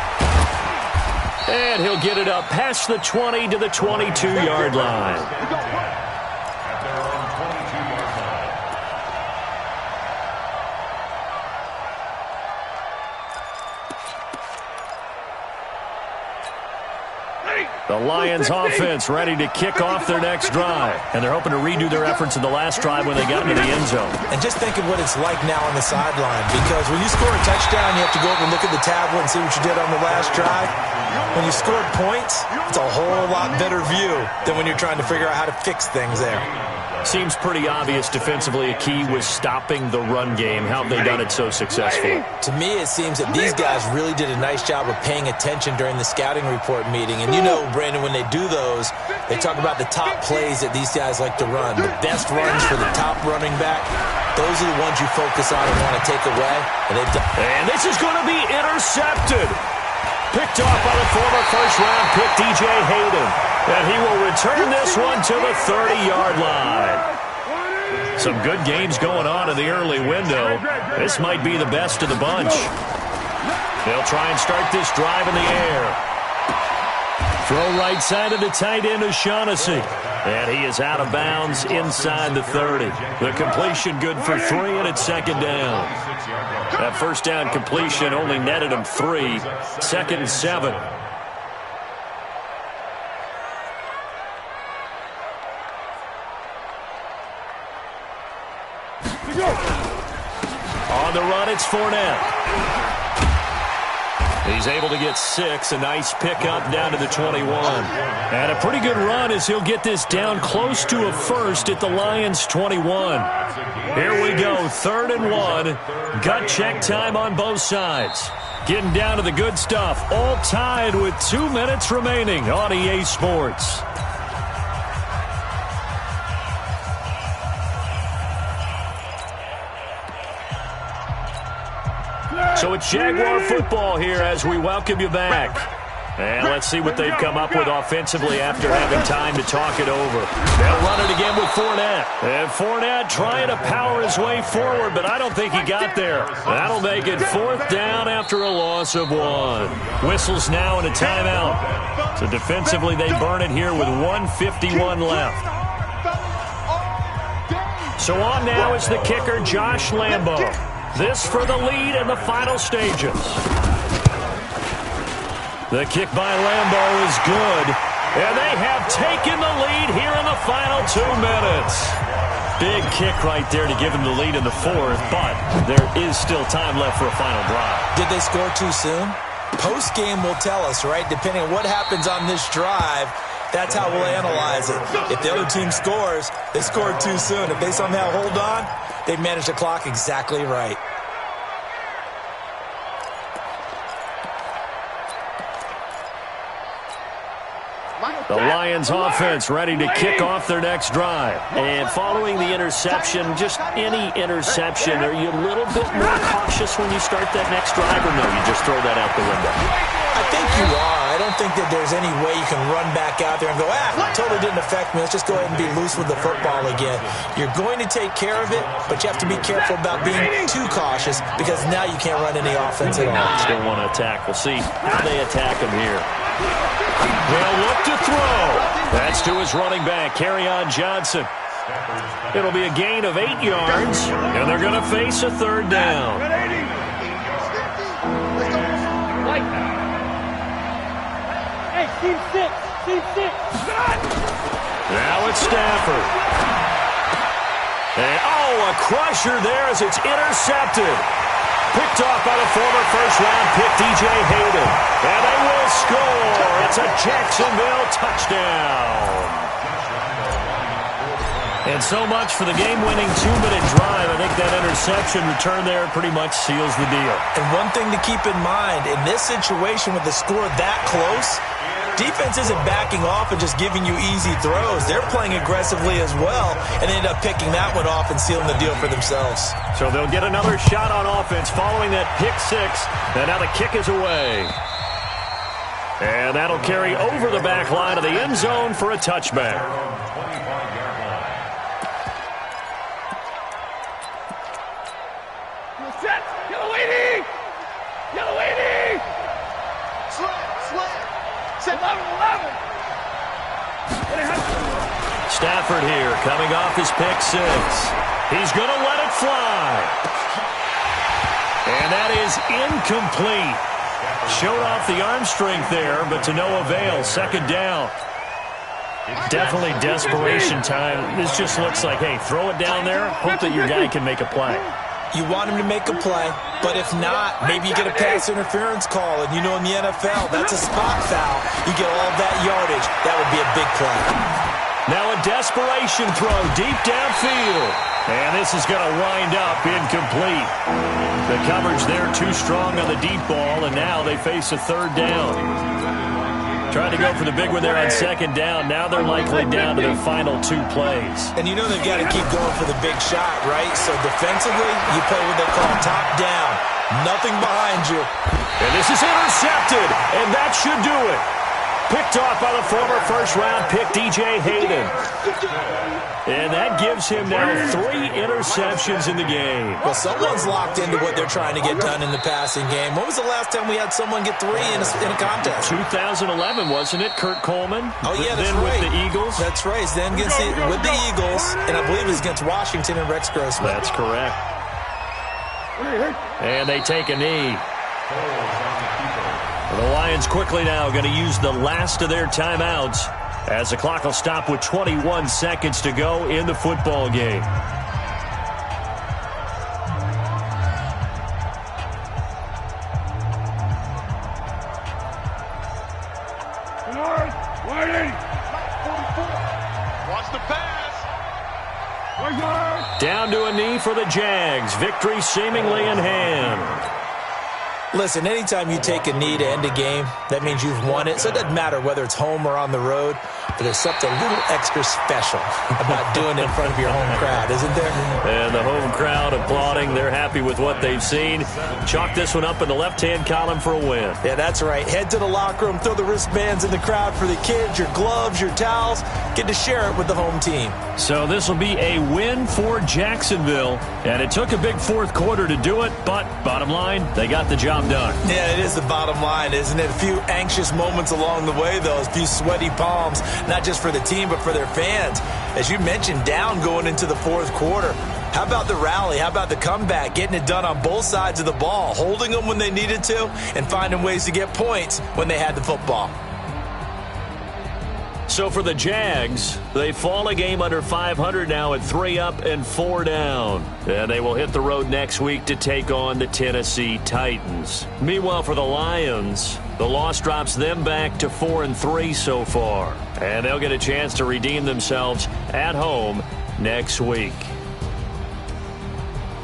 And he'll get it up past the 20 to the 22-yard line. The Lions offense ready to kick off their next drive. And they're hoping to redo their efforts in the last drive when they got into the end zone. And just think of what it's like now on the sideline. Because when you score a touchdown, you have to go over and look at the tablet and see what you did on the last drive. When you scored points, it's a whole lot better view than when you're trying to figure out how to fix things there. Seems pretty obvious defensively a key was stopping the run game. How have they done it so successfully? To me, it seems that these guys really did a nice job of paying attention during the scouting report meeting. And you know, Brandon, when they do those, they talk about the top plays that these guys like to run. The best runs for the top running back, those are the ones you focus on and want to take away. And this is going to be intercepted. Picked off by the former first-round pick, DJ Hayden. And he will return this one to the 30-yard line. Some good games going on in the early window. This might be the best of the bunch. They'll try and start this drive in the air. Throw right side of the tight end, O'Shaughnessy. And he is out of bounds inside the 30. The completion good for 3, and it's 2nd down. That first down completion only netted him 3. 2nd and 7. On the run, it's Fournette. He's able to get 6. A nice pickup down to the 21. And a pretty good run as he'll get this down close to a first at the Lions' 21. Here we go, 3rd and 1. Gut check time on both sides. Getting down to the good stuff. All tied with 2 minutes remaining on EA Sports. So it's Jaguar football here as we welcome you back. And let's see what they've come up with offensively after having time to talk it over. They'll run it again with Fournette. And Fournette trying to power his way forward, but I don't think he got there. That'll make it 4th down after a loss of 1. Whistles now and a timeout. So defensively they burn it here with 1:51 left. So on now is the kicker, Josh Lambo. This for the lead in the final stages. The kick by Lambo is good. And they have taken the lead here in the final 2 minutes. Big kick right there to give them the lead in the fourth, but there is still time left for a final drive. Did they score too soon? Post-game will tell us, right? Depending on what happens on this drive, that's how we'll analyze it. If the other team scores, they scored too soon. If they somehow hold on, they managed the clock exactly right. The Lions offense ready to kick off their next drive. And following the interception, just any interception, are you a little bit more cautious when you start that next drive, or no, you just throw that out the window? I think you are. I don't think that there's any way you can run back out there and go, totally didn't affect me. Let's just go ahead and be loose with the football again. You're going to take care of it, but you have to be careful about being too cautious because now you can't run any offense at all. Still want to attack. We'll see how they attack him here. They'll look to throw. That's to his running back, Kerryon Johnson. It'll be a gain of 8 yards, and they're going to face a third down. Hey, team 6. Now it's Stafford. And, a crusher there as it's intercepted. Picked off by the former first-round pick, DJ Hayden. And they will score. It's a Jacksonville touchdown. And so much for the game-winning 2-minute drive. I think that interception return there pretty much seals the deal. And one thing to keep in mind, in this situation with the score that close, defense isn't backing off and just giving you easy throws. They're playing aggressively as well, and they end up picking that one off and sealing the deal for themselves. So they'll get another shot on offense following that pick 6. And now the kick is away. And that'll carry over the back line of the end zone for a touchback. Yellow 80! Slam! 11! Stafford here, coming off his pick 6. He's going to let it fly. And that is incomplete. Showed off the arm strength there, but to no avail. Second down. Definitely desperation time. This just looks like, hey, throw it down there, hope that your guy can make a play. You want him to make a play, but if not, maybe you get a pass interference call, and you know in the NFL, that's a spot foul. You get all that yardage. That would be a big play. Now a desperation throw deep downfield. And this is going to wind up incomplete. The coverage there too strong on the deep ball, and now they face a third down. Trying to go for the big one there on second down. Now they're likely down to their final 2 plays. And you know they've got to keep going for the big shot, right? So defensively, you play what they call top down. Nothing behind you. And this is intercepted, and that should do it. Picked off by the former first-round pick, DJ Hayden. And that gives him now 3 interceptions in the game. Well, someone's locked into what they're trying to get done in the passing game. When was the last time we had someone get 3 in a contest? 2011, wasn't it? Kurt Coleman. Oh, yeah, that's then right. with the Eagles. That's right. Then with the Eagles, and I believe it's against Washington and Rex Grossman. That's correct. And they take a knee. The Lions quickly now going to use the last of their timeouts as the clock will stop with 21 seconds to go in the football game. Watch the pass. Down to a knee for the Jags. Victory seemingly in hand. Listen, anytime you take a knee to end a game, that means you've won it. So it doesn't matter whether it's home or on the road, but there's something a little extra special about doing it in front of your home crowd, isn't there? And the home crowd applauding. They're happy with what they've seen. Chalk this one up in the left-hand column for a win. Yeah, that's right. Head to the locker room, throw the wristbands in the crowd for the kids, your gloves, your towels. Get to share it with the home team. So this will be a win for Jacksonville. And it took a big fourth quarter to do it, but bottom line, they got the job done. Yeah, it is the bottom line, isn't it? A few anxious moments along the way, though. A few sweaty palms, not just for the team, but for their fans. As you mentioned, down going into the fourth quarter. How about the rally? How about the comeback? Getting it done on both sides of the ball, holding them when they needed to, and finding ways to get points when they had the football. So for the Jags, they fall a game under 500 now at 3 up and 4 down. And they will hit the road next week to take on the Tennessee Titans. Meanwhile, for the Lions, the loss drops them back to 4-3 so far. And they'll get a chance to redeem themselves at home next week.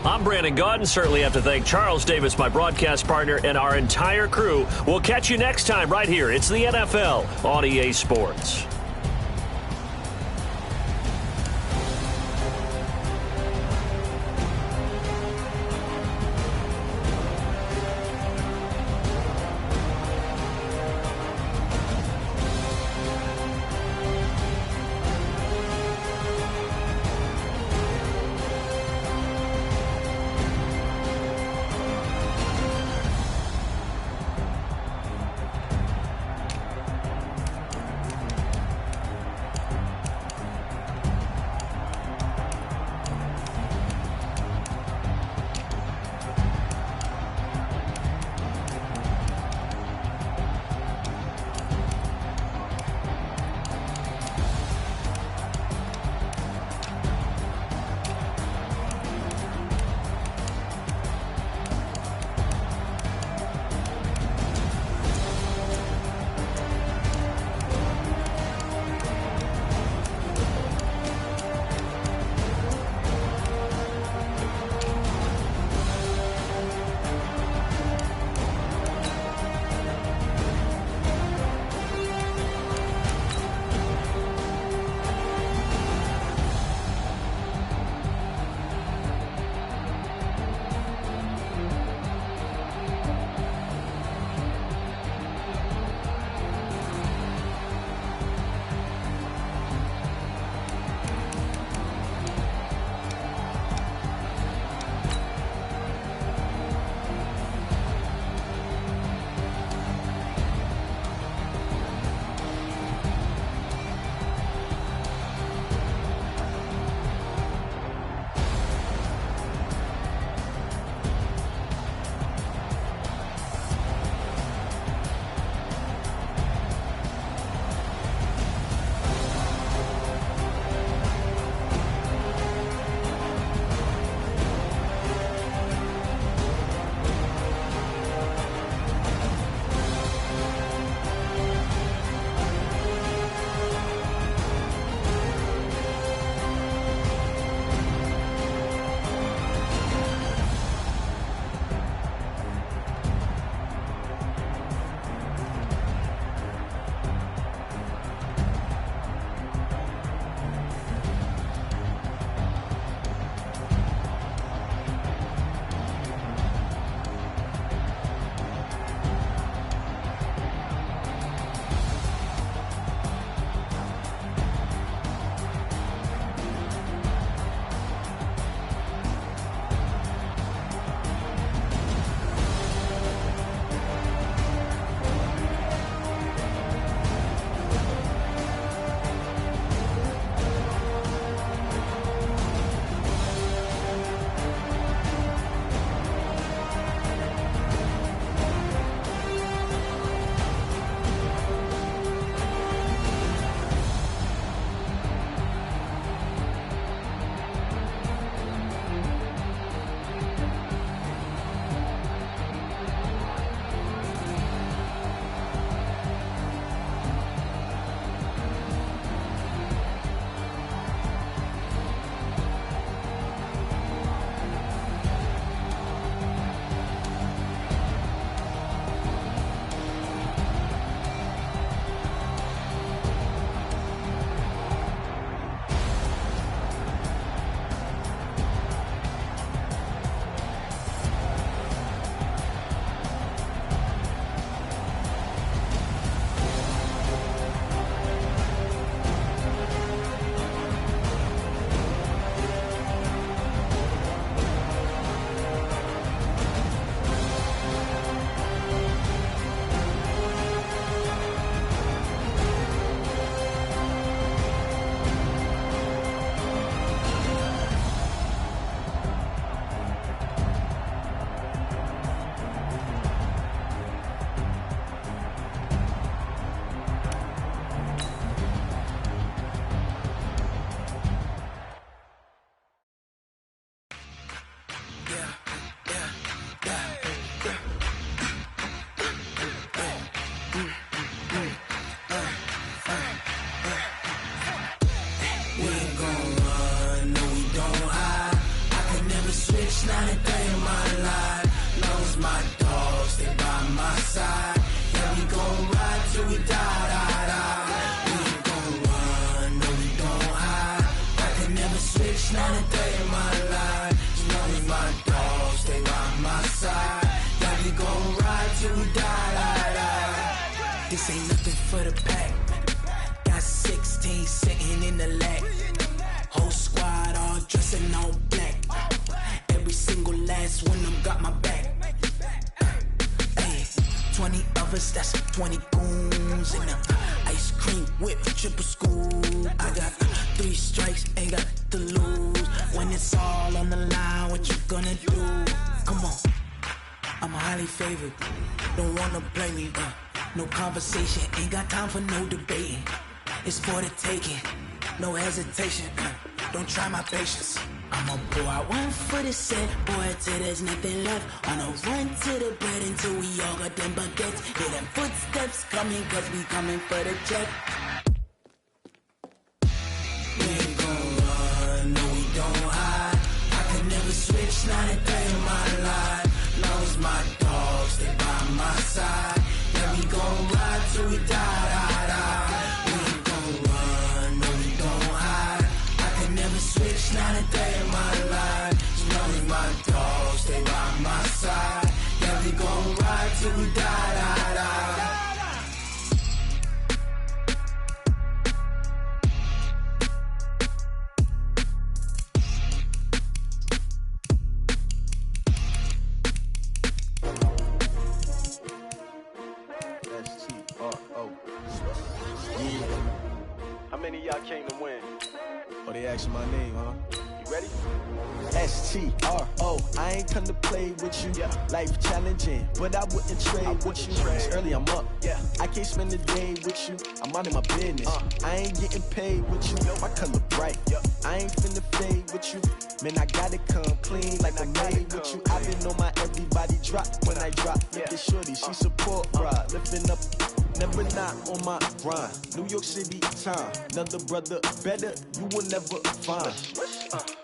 I'm Brandon Gaudin. Certainly have to thank Charles Davis, my broadcast partner, and our entire crew. We'll catch you next time right here. It's the NFL on EA Sports. ain't nothing for the pack. Got 16 sitting in the lap. Whole squad all dressing all black. Every single last one of them got my back. Hey, 20 of us, that's 20 goons in the ice cream whip, triple scoop. I got 3 strikes, ain't got to lose. When it's all on the line, what you gonna do? Come on, I'm highly favored. Don't wanna blame me, no conversation, ain't got time for no debating. It's for the taking, no hesitation, don't try my patience. I'ma pour out one for the set, boy, till there's nothing left. On a run to the bread until we all got them baguettes. Hear them footsteps coming, cause we coming for the check. We ain't gon' run, no we don't hide. I can never switch, not a day in my life. Long as my dogs, they by my side. Yeah, we gon' ride till we die, die, die. We ain't gon' run, no we don't hide. I can never switch, not a day in my life. As long as my dogs, stay by my side. Yeah, we gon' ride till we die, die, die. How many of y'all came to win? Oh, they asking my name, huh? You ready? S-T-R-O, I ain't come to play with you. Life challenging, but I wouldn't trade with you. It's early, I'm up. I can't spend a day with you. I'm out of my business. I ain't getting paid with you. My color bright. I ain't finna fade with you. Man, I gotta come clean like I made with you. I been on my everybody drop when I drop. Look at shorty, she support, bruh. Lifting up. Never not on my grind. New York City time. Another brother better, you will never find.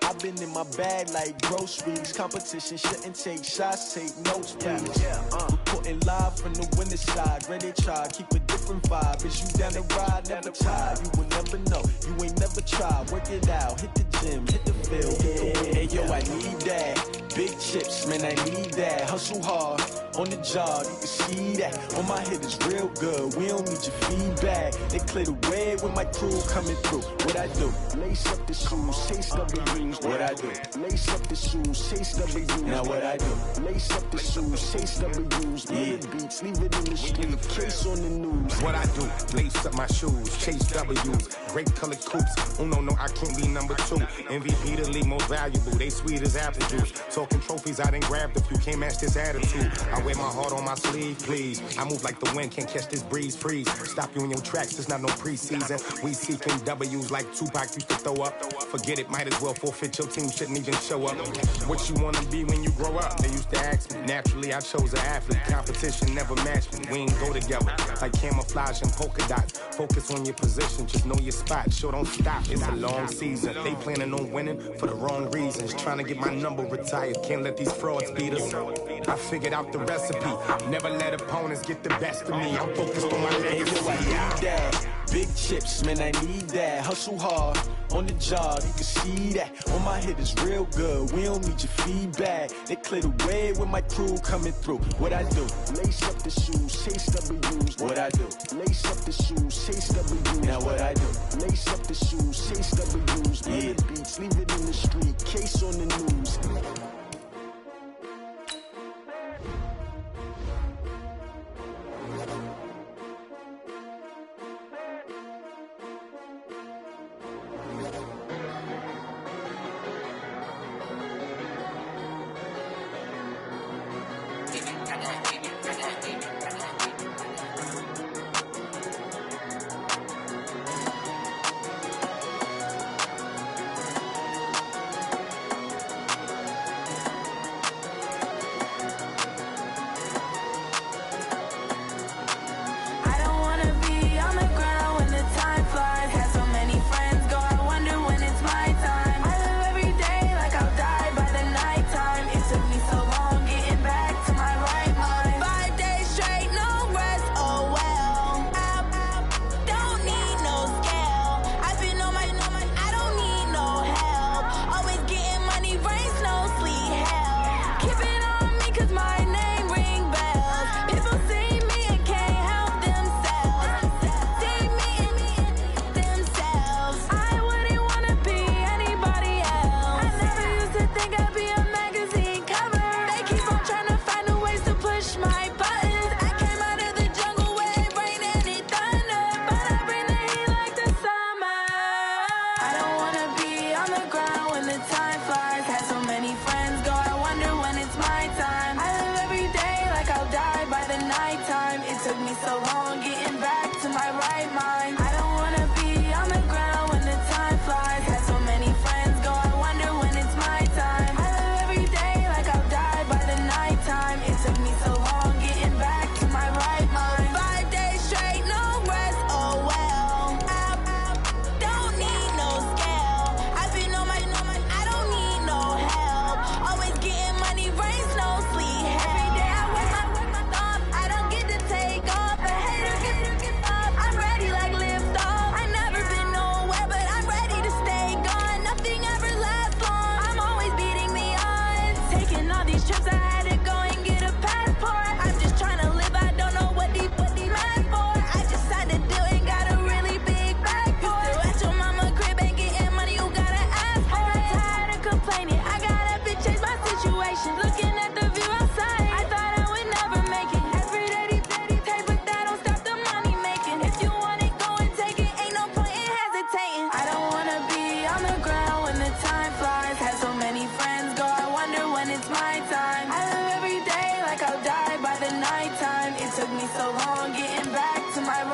I've been in my bag like groceries. Competition shouldn't take shots, take notes, please. Reporting live from the winning side. Ready to try, keep a different vibe. Is you down the ride, never tired. You will never know, you ain't never tried. Work it out, hit the gym, hit the field. Hey yo, I need that. Big chips, man, I need that. Hustle hard, on the job, you can see that. On my head is real good, we don't need your feedback. They clear the way with my crew coming through. What I do? Lace up the shoes, chase W's. What I do? Lace up the shoes, chase W's. Now what I do? Lace up the shoes, chase W's. Yeah. Beats, leave it in the street, case on the news. What I do? Lace up my shoes, chase W's. Great colored coops. Oh no, I can't be number 2. MVP the league most valuable. They sweet as apple juice. Talking trophies, I done grabbed a few. Can't match this attitude. I wear my heart on my sleeve, please. I move like the wind, can't catch this breeze. Freeze. Stop you in your tracks. It's not no preseason. We seeking W's like Tupac used to throw up. Forget it, might as well forfeit. Your team shouldn't even show up. What you wanna be when you grow up? They used to ask me. Naturally, I chose an athlete. Competition never matched me. We ain't go together like camouflage and polka dots. Focus on your position, just know your spot. Sure, don't stop. It's a long season. They planning on winning for the wrong reasons. Trying to get my number retired. Can't let these frauds beat us. I figured out the recipe. Never let opponents get the best of me. I'm focused on my legacy. Hey, yo, I need that. Big chips, man, I need that. Hustle hard, on the job, you can see that. On my head is real good, we don't need your feedback. They clear the way with my crew coming through. What I do? Lace up the shoes, chase W's. What I do? Lace up the shoes, chase W's. Now what I do? Lace up the shoes, chase W's. Yeah. Beats, leave it in the street, case on the news.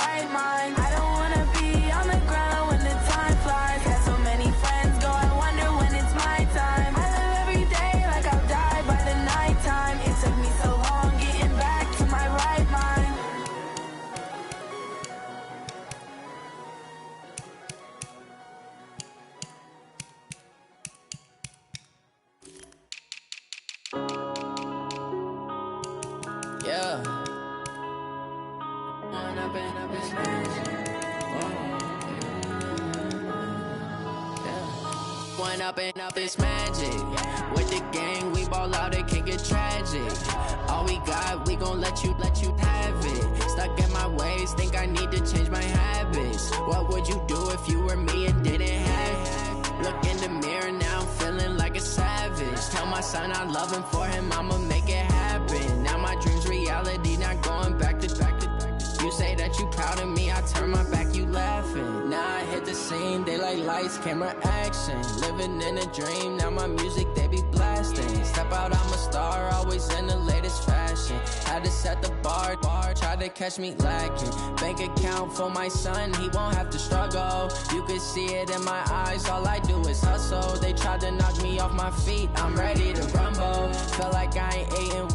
right mind. I don't wanna be on the ground when the time flies. Got so many friends go, I wonder when it's my time. I live every day like I'll die by the nighttime. It took me so long getting back to my right mind. Yeah. One up and up is magic. With the gang, we ball out, it can get tragic. All we got, we gon' let you have it. Stuck in my ways, think I need to change my habits. What would you do if you were me and didn't have it? Look in the mirror, now I'm feeling like a savage. Tell my son I love him, for him I'ma make it happen. Now my dream's reality, not going back to. You say that you proud of me, I turn my back, you laughing. Now I hit the scene, daylight lights, camera action. Living in a dream, now my music, they be blasting. Step out, I'm a star, always in the latest fashion. Had to set the bar, try to catch me lacking. Bank account for my son, he won't have to struggle. You can see it in my eyes, all I do is hustle. They tried to knock me off my feet, I'm ready to rumble. Felt like I ain't eating